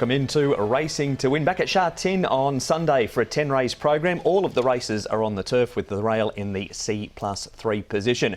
welcome into Racing to Win. Back at Sha Tin on Sunday for a 10-race program. All of the races are on the turf with the rail in the C+3 position.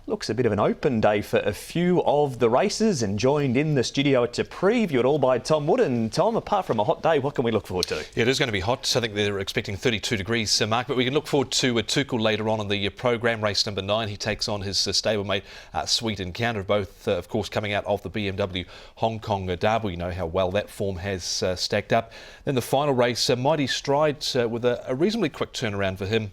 Looks a bit of an open day for a few of the races, and joined in the studio to preview it all by Tom Wood. And Tom, apart from a hot day, what can we look forward to? Yeah, it is going to be hot. I think they're expecting 32 degrees, Mark, but we can look forward to Tuchel later on in the program. Race number 9, he takes on his stablemate Sweet Encounter, both of course coming out of the BMW Hong Kong Derby. You know how well that form has stacked up. Then the final race, Mighty Stride, with a reasonably quick turnaround for him.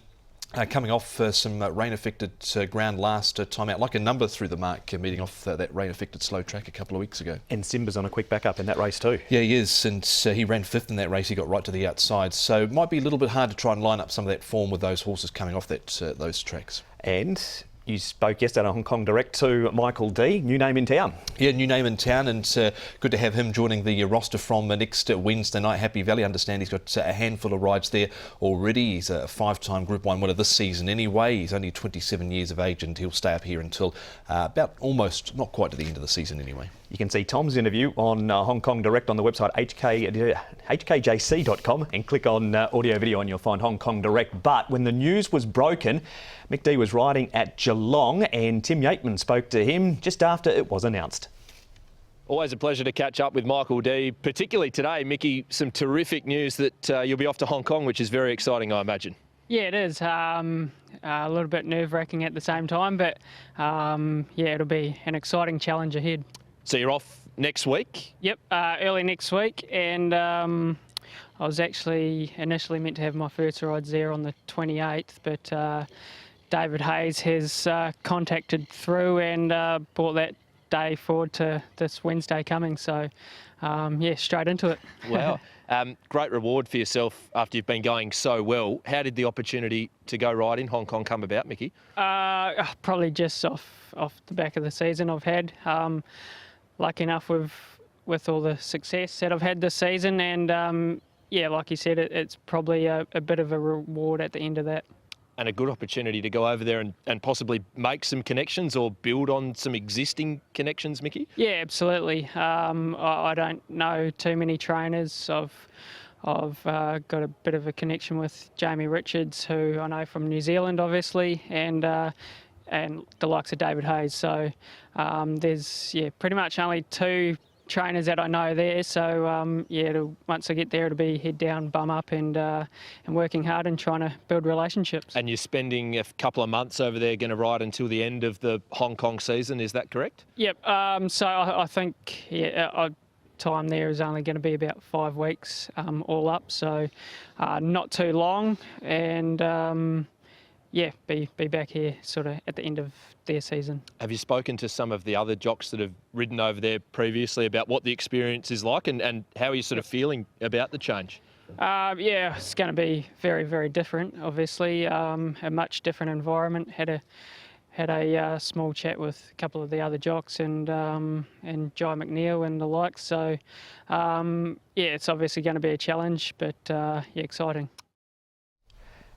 Coming off some rain-affected ground last time out, like a number through the mark, meeting off that rain-affected slow track a couple of weeks ago. And Simba's on a quick back-up in that race too. Yeah, he is, and he ran 5th in that race. He got right to the outside, so it might be a little bit hard to try and line up some of that form with those horses coming off those tracks. And you spoke yesterday on Hong Kong Direct to Michael D, new name in town. Yeah, new name in town, and good to have him joining the roster from next Wednesday night. Happy Valley, I understand he's got a handful of rides there already. He's a 5-time Group 1 winner this season anyway. He's only 27 years of age, and he'll stay up here until about almost, not quite to the end of the season anyway. You can see Tom's interview on Hong Kong Direct on the website hkjc.com and click on audio video and you'll find Hong Kong Direct. But when the news was broken, Mick D was riding at Geelong and Tim Yateman spoke to him just after it was announced. Always a pleasure to catch up with Michael D, particularly today, Mickey. Some terrific news that you'll be off to Hong Kong, which is very exciting, I imagine. Yeah, it is. A little bit nerve-wracking at the same time, but yeah, it'll be an exciting challenge ahead. So you're off next week? Yep, early next week, and I was actually initially meant to have my first rides there on the 28th, but David Hayes has contacted through and brought that day forward to this Wednesday coming, so yeah, straight into it. Wow. Great reward for yourself after you've been going so well. How did the opportunity to go ride in Hong Kong come about, Mickey? Probably just off the back of the season I've had. Lucky enough with all the success that I've had this season, and yeah, like you said, it's probably a bit of a reward at the end of that. And a good opportunity to go over there and possibly make some connections or build on some existing connections, Mickey? Yeah, absolutely. I don't know too many trainers. I've got a bit of a connection with Jamie Richards, who I know from New Zealand, obviously, and the likes of David Hayes. So there's pretty much only 2 trainers that I know there. So yeah, once I get there, it'll be head down, bum up, and working hard and trying to build relationships. And you're spending a couple of months over there, going to ride until the end of the Hong Kong season. Is that correct? Yep. So I think time there is only going to be about 5 weeks all up. So not too long, and yeah, be back here sort of at the end of their season. Have you spoken to some of the other jocks that have ridden over there previously about what the experience is like, and how are you sort of feeling about the change? Yeah, it's going to be very, very different, obviously. A much different environment. Had a small chat with a couple of the other jocks and Jai McNeil and the like. So yeah, it's obviously going to be a challenge, but yeah, exciting.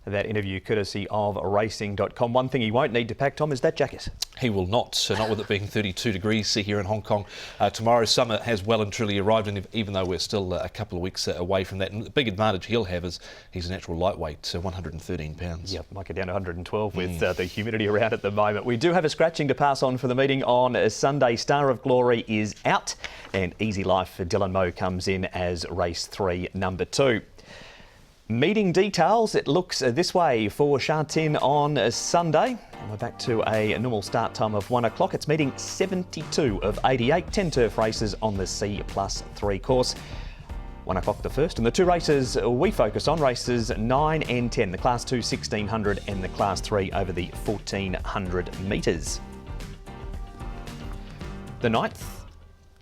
That interview courtesy of racing.com. One thing he won't need to pack, Tom, is that jacket. He will not, not with it being 32 degrees here in Hong Kong tomorrow. Summer has well and truly arrived, and even though we're still a couple of weeks away from that, and the big advantage he'll have is he's a natural lightweight, 113 pounds. Yeah, might get down to 112 with the humidity around at the moment. We do have a scratching to pass on for the meeting on Sunday. Star of Glory is out, and Easy Life for Dylan Moe comes in as race 3, number 2. Meeting details, it looks this way for Sha Tin on Sunday. And we're back to a normal start time of 1 o'clock. It's meeting 72 of 88, 10 turf races on the C+3 course. 1 o'clock the first, and the 2 races we focus on, races 9 and 10, the Class 2 1600 and the Class 3 over the 1400 metres. The 9th,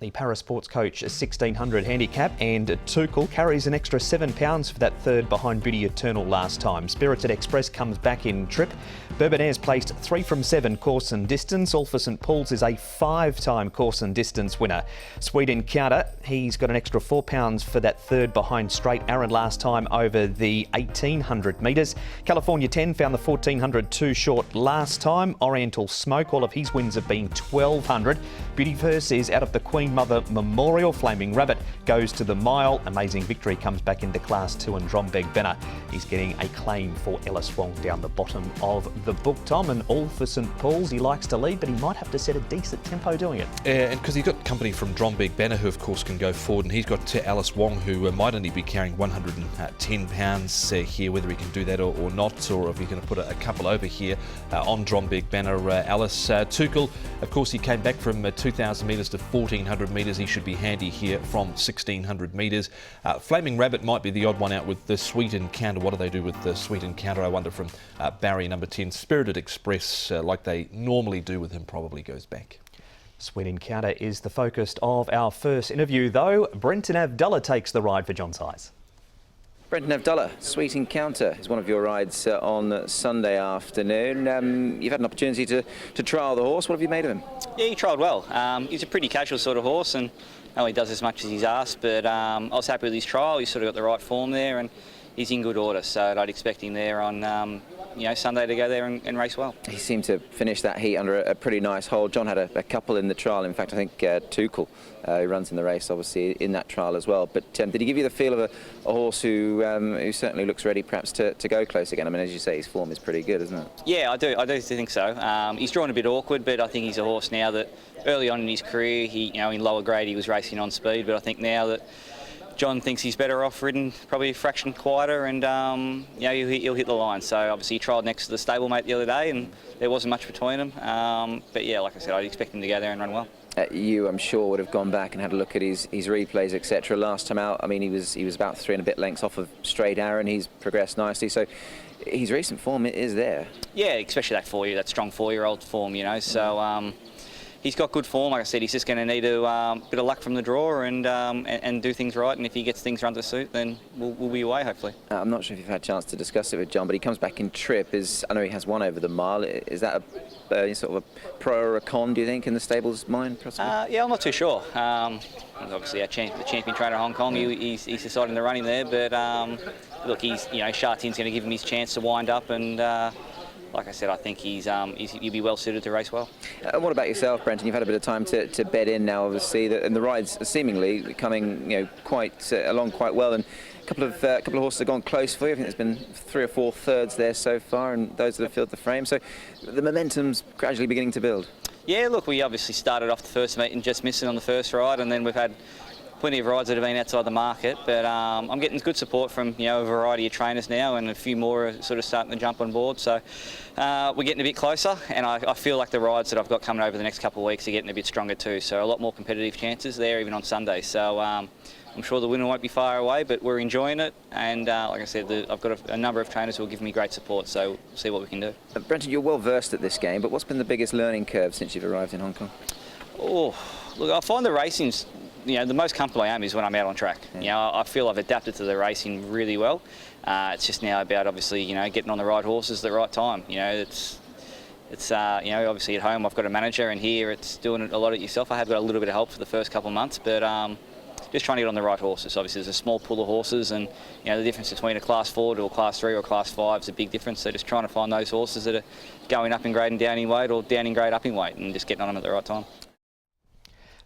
the Para Sports Coach 1600 handicap, and Tuchel carries an extra £7 for that third behind Beauty Eternal last time. Spirited Express comes back in trip. Bourbonaire's placed 3 from 7 course and distance. All for St Paul's is a 5-time course and distance winner. Sweet Encounter, he's got an extra £4 for that third behind Straight Aaron last time over the 1800 metres. California 10 found the 1400 too short last time. Oriental Smoke, all of his wins have been 1200. Beauty Verse is out of the Queen Queen Mother Memorial. Flaming Rabbit goes to the mile. Amazing Victory comes back into Class 2 and Drombeg Benner is getting a claim for Ellis Wong down the bottom of the book, Tom. And all for St Paul's. He likes to lead, but he might have to set a decent tempo doing it. Yeah, and because he's got company from Drombeg Benner, who of course can go forward, and he's got Alice Wong, who might only be carrying 110 pounds here, whether he can do that or not, or if he's going to put a couple over here on Drombeg Benner. Alice Tuchel, of course, he came back from 2,000 metres to 1,400 metres. He should be handy here from 1,600 metres. Flaming Rabbit might be the odd one out with the Sweet Encounter. What do they do with the Sweet Encounter, I wonder, from Barry, number 10. Spirited Express, like they normally do with him, probably goes back. Sweet Encounter is the focus of our first interview, though. Brenton Avdulla takes the ride for John Size. Brenton Avdulla, Sweet Encounter is one of your rides on Sunday afternoon. You've had an opportunity to trial the horse. What have you made of him? Yeah, he trialled well. He's a pretty casual sort of horse and only does as much as he's asked, but I was happy with his trial. He's sort of got the right form there and he's in good order, so I'd expect him there on Sunday to go there and race well. He seemed to finish that heat under a pretty nice hold. John had a couple in the trial. In fact, I think Tuchel, who runs in the race, obviously in that trial as well. But did he give you the feel of a horse who certainly looks ready perhaps to go close again? I mean, as you say, his form is pretty good, isn't it? Yeah, I do think so. He's drawn a bit awkward, but I think he's a horse now that early on in his career, in lower grade he was racing on speed, but I think now that John thinks he's better off ridden probably a fraction quieter, and he'll hit the line. So obviously he trialled next to the stablemate the other day and there wasn't much between them. But yeah, like I said, I'd expect him to go there and run well. You, I'm sure, would have gone back and had a look at his replays, etc. Last time out, I mean, he was about 3 and a bit lengths off of Straight Aaron. He's progressed nicely, so his recent form is there. Yeah, especially that strong 4-year-old form, So he's got good form. Like I said, he's just going to need a bit of luck from the draw and do things right. And if he gets things run to suit, then we'll be away, hopefully. I'm not sure if you've had a chance to discuss it with John, but he comes back in trip. I know he has one over the mile. Is that a sort of a pro or a con, do you think, in the stable's mind? Yeah, I'm not too sure. Obviously, the champion trainer in Hong Kong, he's deciding to run him there. But look, Sha Tin's going to give him his chance to wind up and. Like I said, I think he'll be well suited to race well. What about yourself, Brenton? You've had a bit of time to bed in now, obviously, and the ride's seemingly coming, along quite well. And a couple of horses have gone close for you. I think there's been 3 or 4 thirds there so far, and those that have filled the frame. So the momentum's gradually beginning to build. Yeah, look, we obviously started off the first meeting just missing on the first ride, and then we've had plenty of rides that have been outside the market, but I'm getting good support from a variety of trainers now, and a few more are sort of starting to jump on board. So we're getting a bit closer, and I feel like the rides that I've got coming over the next couple of weeks are getting a bit stronger too. So a lot more competitive chances there, even on Sunday. So I'm sure the winner won't be far away, but we're enjoying it. And like I said, I've got a number of trainers who will give me great support. So we'll see what we can do. Brenton, you're well versed at this game, but what's been the biggest learning curve since you've arrived in Hong Kong? Oh, look, I find the racing's the most comfortable I am is when I'm out on track. Yeah. I feel I've adapted to the racing really well. It's just now about obviously getting on the right horses at the right time. It's obviously at home I've got a manager, and here it's doing a lot of it yourself. I have got a little bit of help for the first couple of months, but just trying to get on the right horses. Obviously there's a small pool of horses, and the difference between a Class 4 to a Class 3 or a Class 5 is a big difference. So just trying to find those horses that are going up in grade and down in weight, or down in grade up in weight, and just getting on them at the right time.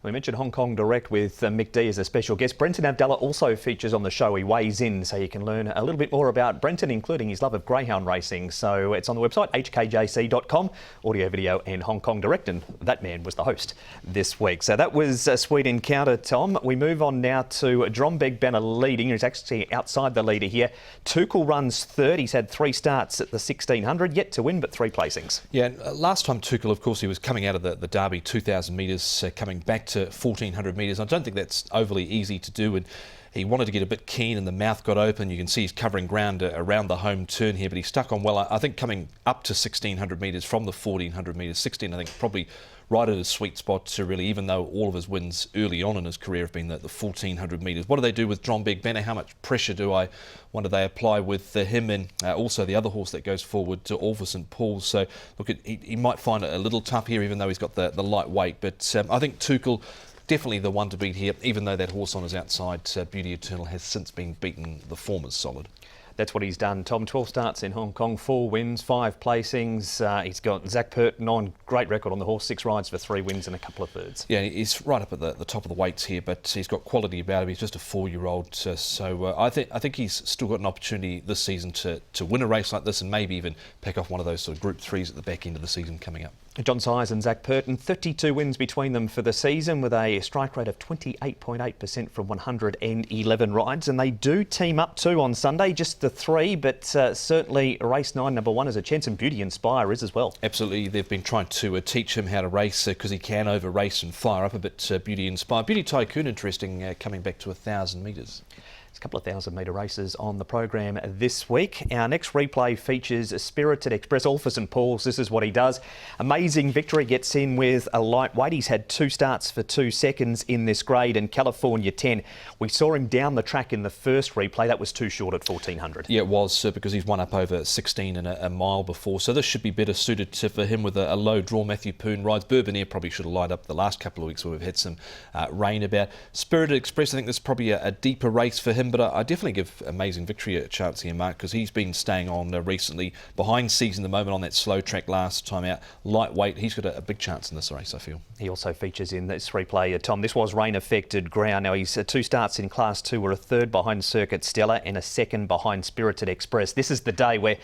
We mentioned Hong Kong Direct with Mick D as a special guest. Brenton Avdulla also features on the show. He weighs in, so you can learn a little bit more about Brenton, including his love of greyhound racing. So it's on the website, hkjc.com, audio, video and Hong Kong Direct, and that man was the host this week. So that was a Sweet Encounter, Tom. We move on now to Drombeg Benner leading. He's actually outside the leader here. Tuchel runs third. He's had 3 starts at the 1600, yet to win, but 3 placings. Yeah, last time Tuchel, of course, he was coming out of the Derby 2,000 metres, coming back to 1,400 metres. I don't think that's overly easy to do, and he wanted to get a bit keen and the mouth got open. You can see he's covering ground around the home turn here, but he stuck on well. I think coming up to 1,600 metres from the 1,400 metres, 16 I think probably right at his sweet spot to really, even though all of his wins early on in his career have been the 1,400 metres. What do they do with Drombeg Benner? How much pressure do they apply with him, and also the other horse that goes forward to All for St Paul's? So look, he might find it a little tough here, even though he's got the light weight, but I think Tuchel definitely the one to beat here, even though that horse on his outside, Beauty Eternal, has since been beaten. The form is solid. That's what he's done, Tom. 12 starts in Hong Kong, 4 wins, 5 placings. He's got Zach Purton on, great record on the horse, 6 rides for 3 wins and a couple of thirds. Yeah, he's right up at the top of the weights here, but he's got quality about him. He's just a 4-year-old, so I think he's still got an opportunity this season to win a race like this and maybe even pick off one of those sort of Group 3s at the back end of the season coming up. John Size and Zach Purton, 32 wins between them for the season with a strike rate of 28.8% from 111 rides, and they do team up too on Sunday, just the 3, but certainly race 9, number 1, is a chance, and Beauty Inspire is as well. Absolutely, they've been trying to teach him how to race because he can over race and fire up a bit. Beauty Inspire. Beauty Tycoon, interesting, coming back to 1,000 metres. A couple of 1,000-metre races on the program this week. Our next replay features Spirited Express, all for St Paul's. This is what he does. Amazing victory, gets in with a lightweight. He's had 2 starts for 2 seconds in this grade, and California 10. We saw him down the track in the first replay. That was too short at 1,400. Yeah, it was, because he's won up over 16 in a mile before. So this should be better suited for him with a low draw. Matthew Poon rides. Bourbonaire probably should have lined up the last couple of weeks where we've had some rain about. Spirited Express, I think this is probably a deeper race for him, but I definitely give Amazing Victory a chance here, Mark, because he's been staying on recently. Behind Season the Moment on that slow track last time out. Lightweight, he's got a big chance in this race, I feel. He also features in this replay, Tom. This was rain-affected ground. Now, he's 2 starts in Class 2 were a 3rd behind Circuit Stella and a 2nd behind Spirited Express. This is the day where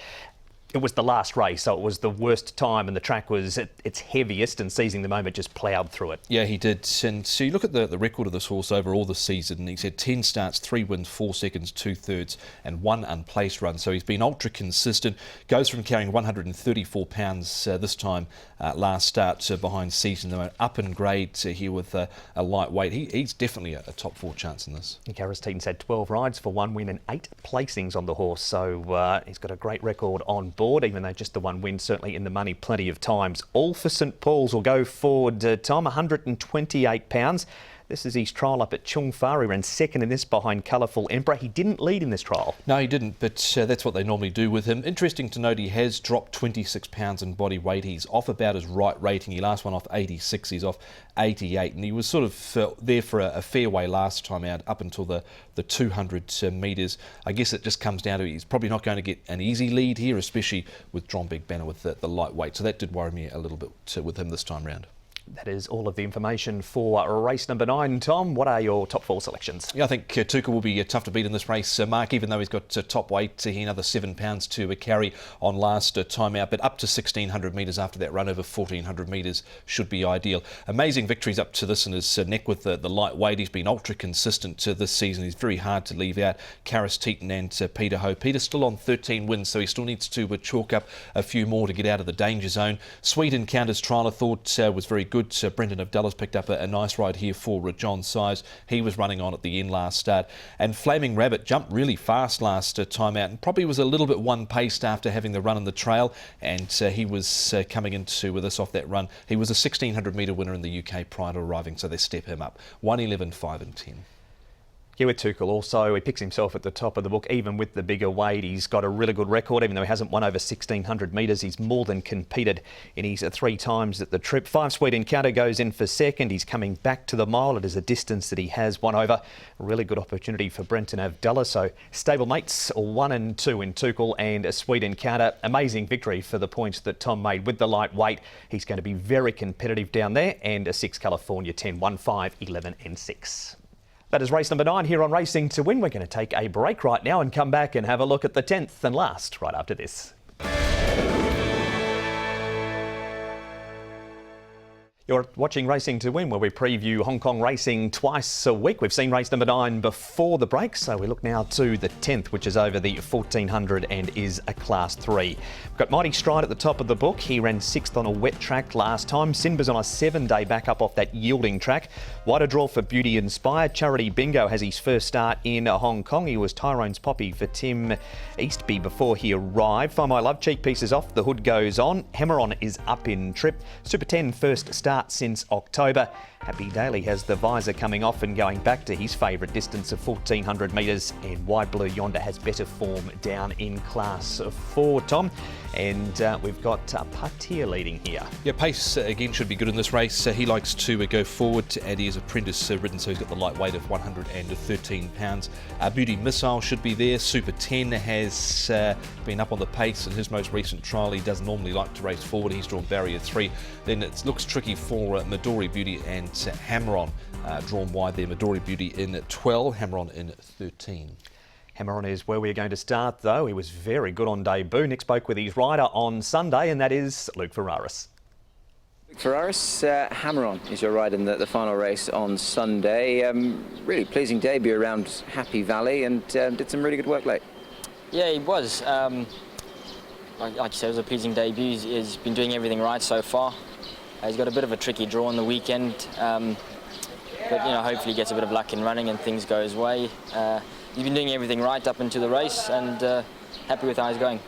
it was the last race, so it was the worst time, and the track was at its heaviest, and Seizing the Moment just ploughed through it. Yeah, he did. And so you look at the record of this horse over all the season. He's had 10 starts, 3 wins, 4 seconds, 2 thirds, and 1 unplaced run. So he's been ultra consistent. Goes from carrying 134 pounds this time last start behind Season the Moment, up in grade here with a lightweight. He's definitely a top 4 chance in this. Karis Teaton's had 12 rides for 1 win and 8 placings on the horse, so he's got a great record on board, even though just the 1 win, certainly in the money plenty of times. All for St Paul's will go forward, Tom, £128. This is his trial up at Chung Fa. He ran 2nd in this behind Colourful Emperor. He didn't lead in this trial. No, he didn't, but that's what they normally do with him. Interesting to note, he has dropped 26 pounds in body weight. He's off about his right rating. He last won off 86. He's off 88, and he was sort of there for a fairway last time out up until the 200 metres. I guess it just comes down to he's probably not going to get an easy lead here, especially with John Big Banner with the lightweight. So that did worry me a little bit with him this time round. That is all of the information for race number 9. Tom, what are your top 4 selections? Yeah, I think Tuka will be tough to beat in this race, Mark, even though he's got top weight. He another 7 pounds to carry on last time out, but up to 1,600 metres after that run over 1,400 metres should be ideal. Amazing victories up to this in his neck with the lightweight. He's been ultra consistent this season. He's very hard to leave out. Karis Teaton and Peter Ho. Peter's still on 13 wins, so he still needs to chalk up a few more to get out of the danger zone. Sweet Encounters trial I thought was very good. Brendan of Dallas picked up a nice ride here for John Size. He was running on at the end last start. And Flaming Rabbit jumped really fast last time out and probably was a little bit one-paced after having the run in the trail. And he was coming into with us off that run. He was a 1,600 metre winner in the UK prior to arriving, so they step him up. 1:11, 5 and 10. Here with Tuchel also, he picks himself at the top of the book, even with the bigger weight. He's got a really good record, even though he hasn't won over 1,600 metres. He's more than competed in his 3 times at the trip. 5 Sweet Encounter goes in for 2nd. He's coming back to the mile. It is a distance that he has won over. A really good opportunity for Brenton Avdallah. So stablemates 1 and 2 in Tuchel and a Sweet Encounter. Amazing victory for the points that Tom made with the lightweight. He's going to be very competitive down there. And a 6 California 10, 1, 5, 11 and 6. That is race number 9 here on Racing to Win. We're going to take a break right now and come back and have a look at the 10th and last right after this. You're watching Racing to Win, where we preview Hong Kong racing twice a week. We've seen race number 9 before the break, so we look now to the 10th, which is over the 1,400 and is a Class 3. We've got Mighty Stride at the top of the book. He ran 6th on a wet track last time. Sinba's on a 7-day back up off that yielding track. Wider draw for Beauty Inspire. Charity Bingo has his first start in Hong Kong. He was Tyrone's Poppy for Tim Eastby before he arrived. Find My Love, cheek pieces off, the hood goes on. Hammer On is up in trip. Super 10 first start start since October. Happy Daly has the visor coming off and going back to his favourite distance of 1400 metres, and Wide Blue Yonder has better form down in Class 4, Tom. And we've got Patir leading here. Yeah, pace again should be good in this race. He likes to go forward, and he is apprentice ridden, so he's got the light weight of 113 pounds. Beauty Missile should be there. Super 10 has been up on the pace in his most recent trial. He doesn't normally like to race forward. He's drawn barrier 3. Then it looks tricky for Midori Beauty and Hammer-On drawn wide there. Midori Beauty in 12, Hammer-On in 13. Hammer-On is where we're going to start, though. He was very good on debut. Nick spoke with his rider on Sunday, and that is Luke Ferraris. Luke Ferraris, Hammer-On is your ride in the final race on Sunday. Really pleasing debut around Happy Valley, and did some really good work late. Yeah, he was. Like you said, it was a pleasing debut. He's been doing everything right so far. He's got a bit of a tricky draw on the weekend, but hopefully he gets a bit of luck in running and things go his way. He's been doing everything right up into the race, and happy with how he's going.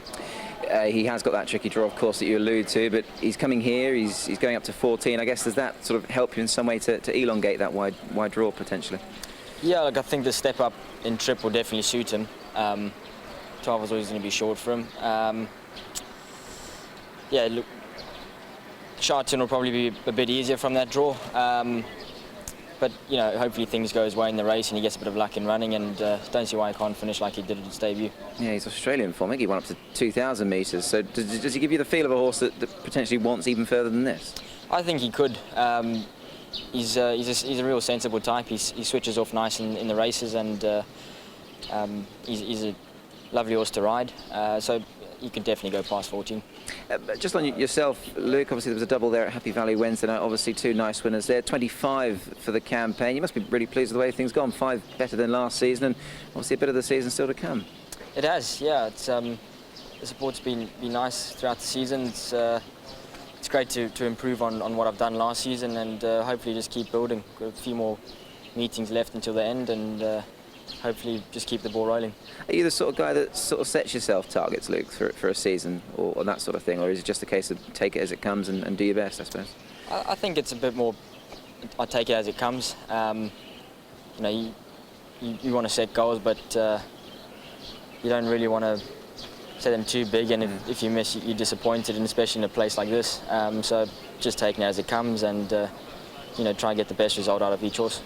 He has got that tricky draw, of course, that you allude to, but he's coming here, he's going up to 14. I guess, does that sort of help you in some way to elongate that wide draw, potentially? Yeah, look, I think the step up in trip will definitely suit him. 12 was always going to be short for him. Yeah, look, Sha Tin will probably be a bit easier from that draw. But, hopefully things go his way in the race and he gets a bit of luck in running, and don't see why he can't finish like he did at his debut. Yeah, he's Australian form. I think he went up to 2,000 metres. So does he give you the feel of a horse that potentially wants even further than this? I think he could. He's a real sensible type. He switches off nice in the races, and he's a lovely horse to ride. So you could definitely go past 14. Just on yourself, Luke, obviously there was a double there at Happy Valley Wednesday night. Obviously 2 nice winners there. 25 for the campaign. You must be really pleased with the way things gone. 5 better than last season, and obviously a bit of the season still to come. It has, yeah. It's the support's been nice throughout the season. It's great to improve on what I've done last season, and hopefully just keep building. Got a few more meetings left until the end, and hopefully just keep the ball rolling. Are you the sort of guy that sort of sets yourself targets, Luke, for a season or that sort of thing, or is it just a case of take it as it comes and do your best, I suppose? I think it's a bit more, I take it as it comes. You want to set goals, but you don't really want to set them too big, and if you miss, you're disappointed, and especially in a place like this. So just taking it as it comes, and try and get the best result out of each horse.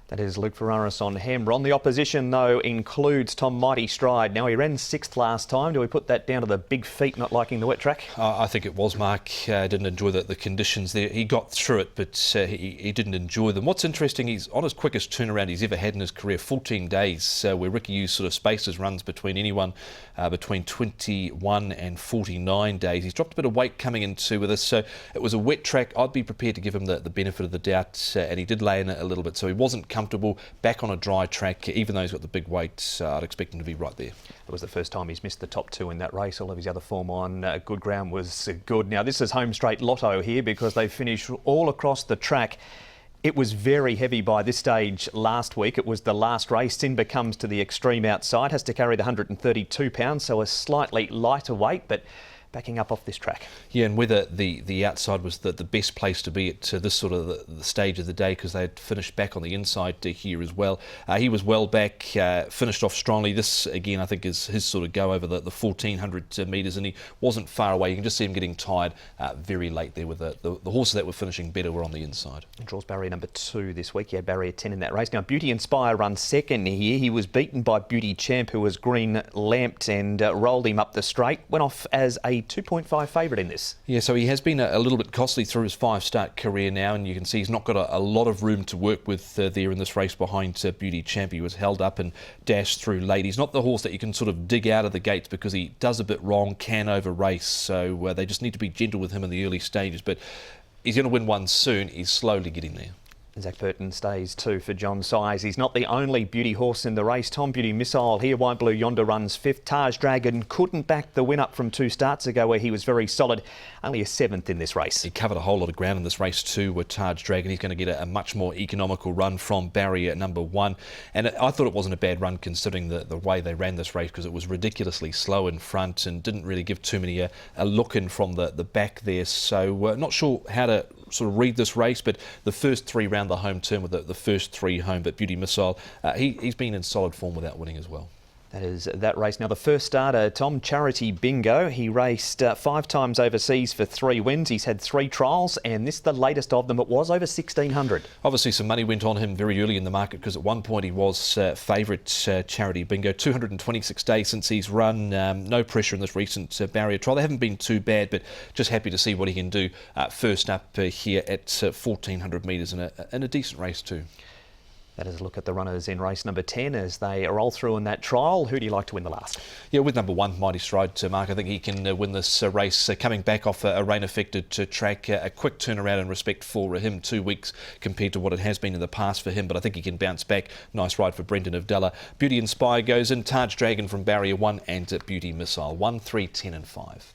That is Luke Ferraris on Hammer-On. The opposition, though, includes Tom Mighty Stride. Now, he ran 6th last time. Do we put that down to the big feet not liking the wet track? I think it was, Mark. Didn't enjoy the conditions there. He got through it, but he didn't enjoy them. What's interesting, he's on his quickest turnaround he's ever had in his career, 14 days, where Ricky Hughes sort of spaced his runs between anyone between 21 and 49 days. He's dropped a bit of weight coming into with this, so it was a wet track. I'd be prepared to give him the benefit of the doubt, and he did lay in it a little bit, so he wasn't comfortable back on a dry track. Even though he's got the big weight, I'd expect him to be right there. It was the first time he's missed the top 2 in that race. All of his other form on good ground was good. Now, this is home straight lotto here because they finished all across the track. It was very heavy by this stage last week. It was the last race. Simba comes to the extreme outside, has to carry the 132 pounds, so a slightly lighter weight, but backing up off this track. Yeah, and whether the outside was the best place to be at this sort of the stage of the day, because they had finished back on the inside here as well. He was well back, finished off strongly. This, again, I think is his sort of go over the 1,400 metres, and he wasn't far away. You can just see him getting tired very late there with the horses that were finishing better were on the inside. Draws barrier number 2 this week. He had barrier 10 in that race. Now, Beauty Inspire runs second here. He was beaten by Beauty Champ, who was green lamped and rolled him up the straight. Went off as a 2.5 favourite in this. Yeah, so he has been a little bit costly through his 5-start career now, and you can see he's not got a lot of room to work with there in this race behind Beauty Champ. He was held up and dashed through late. He's not the horse that you can sort of dig out of the gates because he does a bit wrong, can over race, so they just need to be gentle with him in the early stages, but he's going to win one soon. He's slowly getting there. Zach Burton stays 2 for John Size. He's not the only beauty horse in the race. Tom Beauty Missile here. Wide Blue Yonder runs 5th. Taj Dragon couldn't back the win up from 2 starts ago where he was very solid. Only a 7th in this race. He covered a whole lot of ground in this race too with Taj Dragon. He's going to get a much more economical run from barrier number 1. And I thought it wasn't a bad run considering the way they ran this race, because it was ridiculously slow in front and didn't really give too many a look in from the back there. So not sure how to sort of read this race, but the first 3 round the home turn with the first 3 home, but Beauty Missile, he's been in solid form without winning as well. That is that race. Now the first starter, Tom, Charity Bingo. He raced 5 times overseas for 3 wins. He's had 3 trials, and this the latest of them. It was over 1,600. Obviously some money went on him very early in the market because at one point he was favourite, Charity Bingo. 226 days since he's run. No pressure in this recent barrier trial. They haven't been too bad, but just happy to see what he can do first up here at 1,400 metres in a decent race too. That is a look at the runners in race number 10 as they roll through in that trial. Who do you like to win the last? Yeah, with number 1, Mighty Stride, Mark. I think he can win this race. Coming back off a rain-affected track, a quick turnaround in respect for him, 2 weeks compared to what it has been in the past for him, but I think he can bounce back. Nice ride for Brendan of Della. Beauty Inspire goes in, Taj Dragon from Barrier 1 and Beauty Missile. 1, 3, 10 and 5.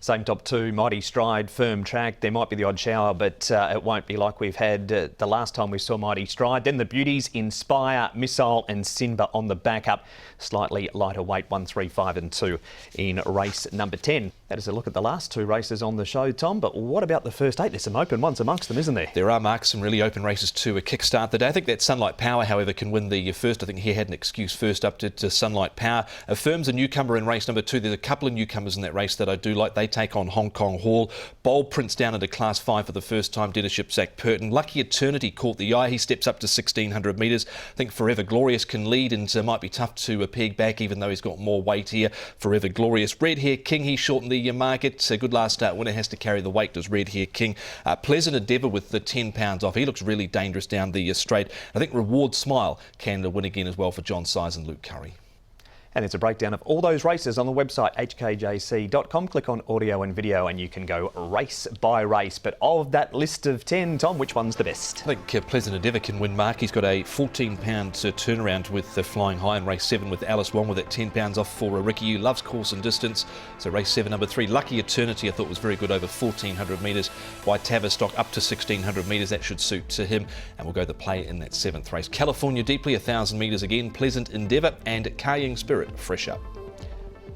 Same top 2, Mighty Stride, firm track. There might be the odd shower, but it won't be like we've had the last time we saw Mighty Stride. Then the beauties, Inspire, Missile and Simba on the backup. Slightly lighter weight, 1, 3, 5 and 2 in race number 10. That is a look at the last 2 races on the show, Tom. But what about the first 8? There's some open ones amongst them, isn't there? There are, Mark, some really open races to kickstart the day. I think that Sunlight Power, however, can win the first. I think he had an excuse first up to Sunlight Power. Firm's a newcomer in race number 2. There's a couple of newcomers in that race that I do like. They take on Hong Kong Hall. Bold Prince down into Class 5 for the first time. Denitorship Zach Purton. Lucky Eternity caught the eye. He steps up to 1,600 metres. I think Forever Glorious can lead and might be tough to peg back, even though he's got more weight here. Forever Glorious. Red Hair King, he shortened the market. A good last start winner, has to carry the weight, does Red Hair King. Pleasant Endeavour with the 10 pounds off. He looks really dangerous down the straight. I think Reward Smile can win again as well for John Size and Luke Curry. And there's a breakdown of all those races on the website hkjc.com. Click on audio and video and you can go race by race. But of that list of 10, Tom, which one's the best? I think Pleasant Endeavour can win, Mark. He's got a 14-pound turnaround with Flying High in race 7 with Alice Wong with that 10 pounds off for Ricky Yu. Loves course and distance. So race 7, number 3, Lucky Eternity, I thought was very good over 1,400 metres. White Tavistock up to 1,600 metres. That should suit him. And we'll go the play in that 7th race. California Deeply, 1,000 metres again. Pleasant Endeavour and Karying Spirit. Fresh up.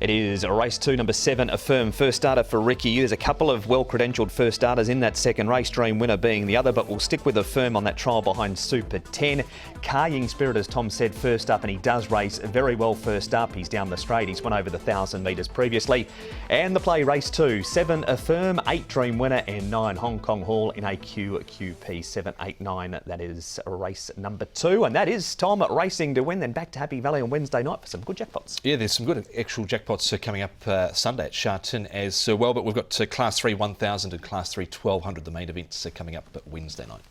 It is race 2, number 7, a firm first starter for Ricky. There's a couple of well-credentialed first starters in that second race, Dream Winner being the other, but we'll stick with a firm on that trial behind Super 10. Karying Spirit, as Tom said, first up, and he does race very well first up. He's down the straight. He's won over the 1,000 metres previously. And the play race 2, 7 a firm, 8 Dream Winner and 9 Hong Kong Hall in a QQP 789. That is race number 2. And that is Tom racing to win. Then back to Happy Valley on Wednesday night for some good jackpots. Yeah, there's some good actual jackpots coming up Sunday at Sha Tin as well, but we've got Class 3 1,000 and Class 3 1,200, the main events coming up Wednesday night.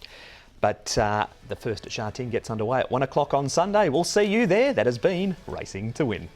But the first at Sha Tin gets underway at 1 o'clock on Sunday. We'll see you there. That has been Racing to Win.